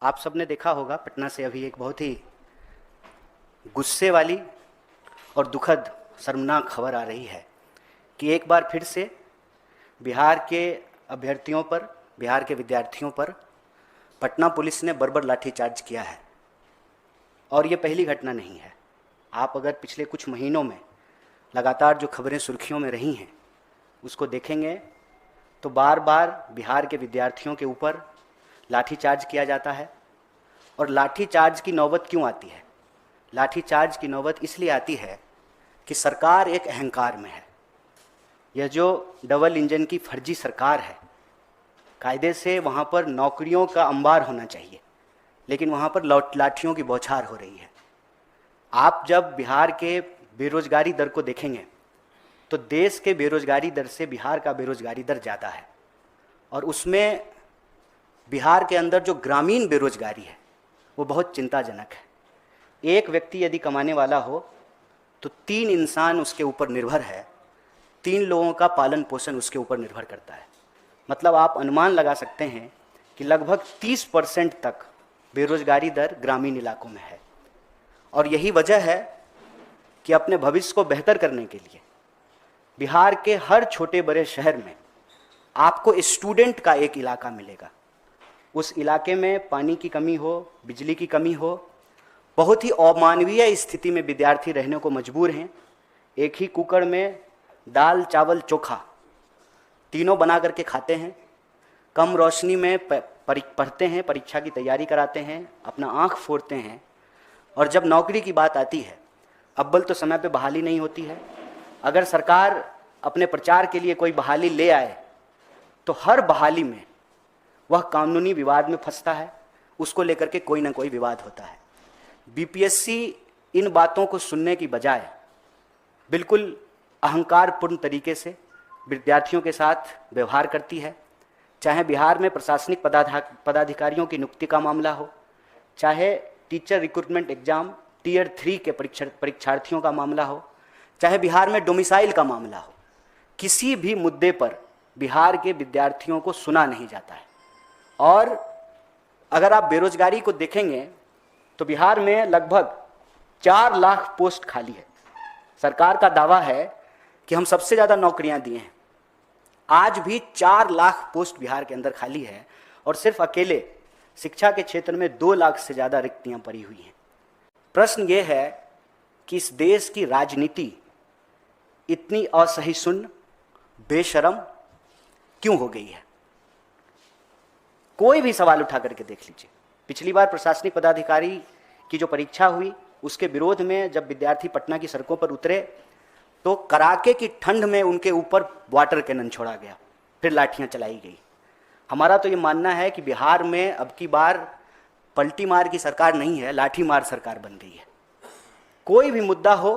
आप सबने देखा होगा पटना से अभी एक बहुत ही गुस्से वाली और दुखद शर्मनाक खबर आ रही है कि एक बार फिर से बिहार के अभ्यर्थियों पर, बिहार के विद्यार्थियों पर पटना पुलिस ने बर्बर लाठीचार्ज किया है। और ये पहली घटना नहीं है। आप अगर पिछले कुछ महीनों में लगातार जो खबरें सुर्खियों में रही हैं उसको देखेंगे तो बार बार बिहार के विद्यार्थियों के ऊपर लाठीचार्ज किया जाता है। और लाठीचार्ज की नौबत क्यों आती है? लाठीचार्ज की नौबत इसलिए आती है कि सरकार एक अहंकार में है। यह जो डबल इंजन की फर्जी सरकार है, कायदे से वहाँ पर नौकरियों का अंबार होना चाहिए, लेकिन वहाँ पर लाठियों की बौछार हो रही है। आप जब बिहार के बेरोजगारी दर को देखेंगे तो देश के बेरोजगारी दर से बिहार का बेरोजगारी दर ज़्यादा है। और उसमें बिहार के अंदर जो ग्रामीण बेरोजगारी है वो बहुत चिंताजनक है। एक व्यक्ति यदि कमाने वाला हो तो 3 इंसान उसके ऊपर निर्भर है, 3 लोगों का पालन पोषण उसके ऊपर निर्भर करता है। मतलब आप अनुमान लगा सकते हैं कि लगभग 30% तक बेरोजगारी दर ग्रामीण इलाकों में है। और यही वजह है कि अपने भविष्य को बेहतर करने के लिए बिहार के हर छोटे बड़े शहर में आपको स्टूडेंट का एक इलाका मिलेगा। उस इलाके में पानी की कमी हो, बिजली की कमी हो, बहुत ही अमानवीय स्थिति में विद्यार्थी रहने को मजबूर हैं। एक ही कुकर में दाल चावल चोखा तीनों बना करके खाते हैं, कम रोशनी में पढ़ते हैं, परीक्षा की तैयारी कराते हैं, अपना आँख फोड़ते हैं। और जब नौकरी की बात आती है, अव्वल तो समय पे बहाली नहीं होती है। अगर सरकार अपने प्रचार के लिए कोई बहाली ले आए तो हर बहाली में वह कानूनी विवाद में फंसता है, उसको लेकर के कोई ना कोई विवाद होता है। बीपीएससी इन बातों को सुनने की बजाय बिल्कुल अहंकारपूर्ण तरीके से विद्यार्थियों के साथ व्यवहार करती है। चाहे बिहार में प्रशासनिक पदाधिकारियों की नियुक्ति का मामला हो, चाहे टीचर रिक्रूटमेंट एग्जाम टियर 3 के परीक्षार्थियों का मामला हो, चाहे बिहार में डोमिसाइल का मामला हो, किसी भी मुद्दे पर बिहार के विद्यार्थियों को सुना नहीं जाता है। और अगर आप बेरोजगारी को देखेंगे तो बिहार में लगभग 4 लाख पोस्ट खाली है। सरकार का दावा है कि हम सबसे ज़्यादा नौकरियां दिए हैं। आज भी 4 लाख पोस्ट बिहार के अंदर खाली है और सिर्फ अकेले शिक्षा के क्षेत्र में 2 लाख से ज़्यादा रिक्तियां पड़ी हुई हैं। प्रश्न ये है कि इस देश की राजनीति इतनी असहिष्णु, बेशरम क्यों हो गई है? कोई भी सवाल उठा करके देख लीजिए। पिछली बार प्रशासनिक पदाधिकारी की जो परीक्षा हुई उसके विरोध में जब विद्यार्थी पटना की सड़कों पर उतरे तो कड़ाके की ठंड में उनके ऊपर वाटर कैनन छोड़ा गया, फिर लाठियां चलाई गई। हमारा तो ये मानना है कि बिहार में अब की बार पलटी मार की सरकार नहीं है, लाठी मार सरकार बन गई है। कोई भी मुद्दा हो,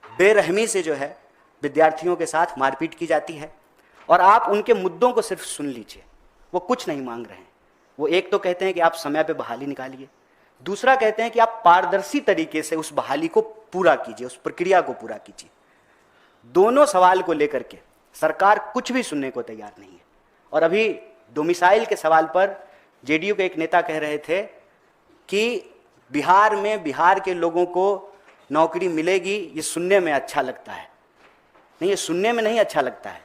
बेरहमी से जो है विद्यार्थियों के साथ मारपीट की जाती है। और आप उनके मुद्दों को सिर्फ सुन लीजिए, वो कुछ नहीं मांग रहे हैं। वो एक तो कहते हैं कि आप समय पे बहाली निकालिए, दूसरा कहते हैं कि आप पारदर्शी तरीके से उस बहाली को पूरा कीजिए, उस प्रक्रिया को पूरा कीजिए। दोनों सवाल को लेकर के सरकार कुछ भी सुनने को तैयार नहीं है। और अभी डोमिसाइल के सवाल पर जेडीयू के एक नेता कह रहे थे कि बिहार में बिहार के लोगों को नौकरी मिलेगी, ये सुनने में अच्छा लगता है। नहीं, ये सुनने में नहीं अच्छा लगता है,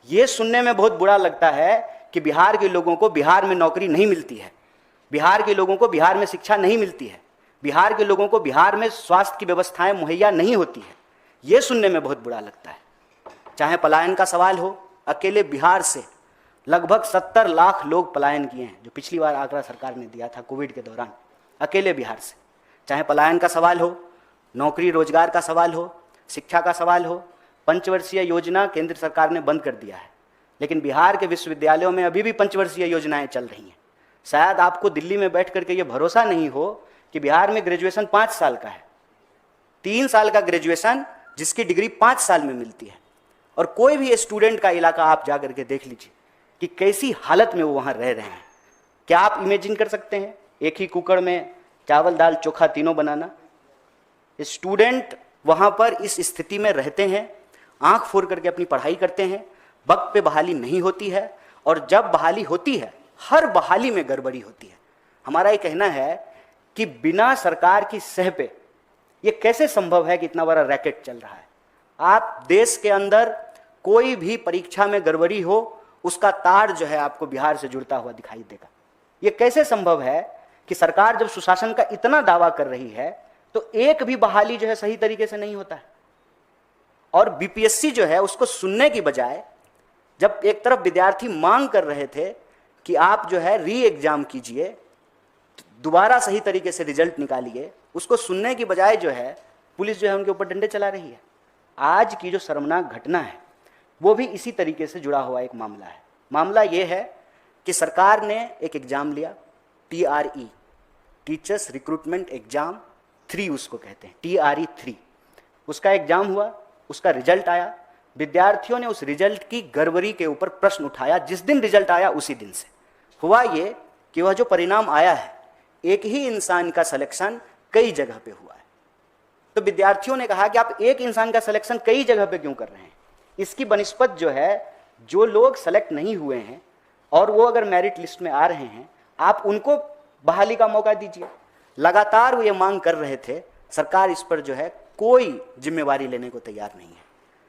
ये सुनने में बहुत बुरा लगता है कि बिहार के लोगों को बिहार में नौकरी नहीं मिलती है, बिहार के लोगों को बिहार में शिक्षा नहीं मिलती है, बिहार के लोगों को बिहार में स्वास्थ्य की व्यवस्थाएं मुहैया नहीं होती है। ये सुनने में बहुत बुरा लगता है। चाहे पलायन का सवाल हो, अकेले बिहार से लगभग 70 लाख लोग पलायन किए हैं, जो पिछली बार आंकड़ा सरकार ने दिया था कोविड के दौरान, अकेले बिहार से। चाहे पलायन का सवाल हो, नौकरी रोजगार का सवाल हो, शिक्षा का सवाल हो, पंचवर्षीय योजना केंद्र सरकार ने बंद कर दिया है, लेकिन बिहार के विश्वविद्यालयों में अभी भी पंचवर्षीय योजनाएं चल रही हैं। शायद आपको दिल्ली में बैठ करके ये भरोसा नहीं हो कि बिहार में ग्रेजुएशन 5 साल का है, 3 साल का ग्रेजुएशन जिसकी डिग्री 5 साल में मिलती है। और कोई भी स्टूडेंट का इलाका आप जा करके देख लीजिए कि कैसी हालत में वो वहाँ रह रहे हैं। क्या आप इमेजिन कर सकते हैं एक ही कुकर में चावल दाल चोखा तीनों बनाना? स्टूडेंट वहाँ पर इस स्थिति में रहते हैं, आंख फोड़ करके अपनी पढ़ाई करते हैं, वक्त पे बहाली नहीं होती है। और जब बहाली होती है, हर बहाली में गड़बड़ी होती है। हमारा ये कहना है कि बिना सरकार की सह पे ये कैसे संभव है कि इतना बड़ा रैकेट चल रहा है। आप देश के अंदर कोई भी परीक्षा में गड़बड़ी हो, उसका तार जो है आपको बिहार से जुड़ता हुआ दिखाई देगा। ये कैसे संभव है कि सरकार जब सुशासन का इतना दावा कर रही है तो एक भी बहाली जो है सही तरीके से नहीं होता है। और बीपीएससी जो है उसको सुनने की बजाय, जब एक तरफ विद्यार्थी मांग कर रहे थे कि आप जो है री एग्जाम कीजिए, दोबारा सही तरीके से रिजल्ट निकालिए, उसको सुनने की बजाय जो है पुलिस जो है उनके ऊपर डंडे चला रही है। आज की जो शर्मनाक घटना है वो भी इसी तरीके से जुड़ा हुआ एक मामला है। मामला ये है कि सरकार ने एक एग्जाम लिया, TRE, टीचर्स रिक्रूटमेंट एग्जाम 3 उसको कहते हैं, TRE 3। उसका एग्जाम हुआ, उसका रिजल्ट आया, विद्यार्थियों ने उस रिजल्ट की गड़बड़ी के ऊपर प्रश्न उठाया। जिस दिन रिजल्ट आया उसी दिन से हुआ ये कि वह जो परिणाम आया है, एक ही इंसान का सिलेक्शन कई जगह पे हुआ है। तो विद्यार्थियों ने कहा कि आप एक इंसान का सिलेक्शन कई जगह पे क्यों कर रहे हैं? इसकी बनिस्बत जो है, जो लोग सेलेक्ट नहीं हुए हैं और वो अगर मेरिट लिस्ट में आ रहे हैं, आप उनको बहाली का मौका दीजिए। लगातार वो ये मांग कर रहे थे, सरकार इस पर जो है कोई जिम्मेवारी लेने को तैयार नहीं है।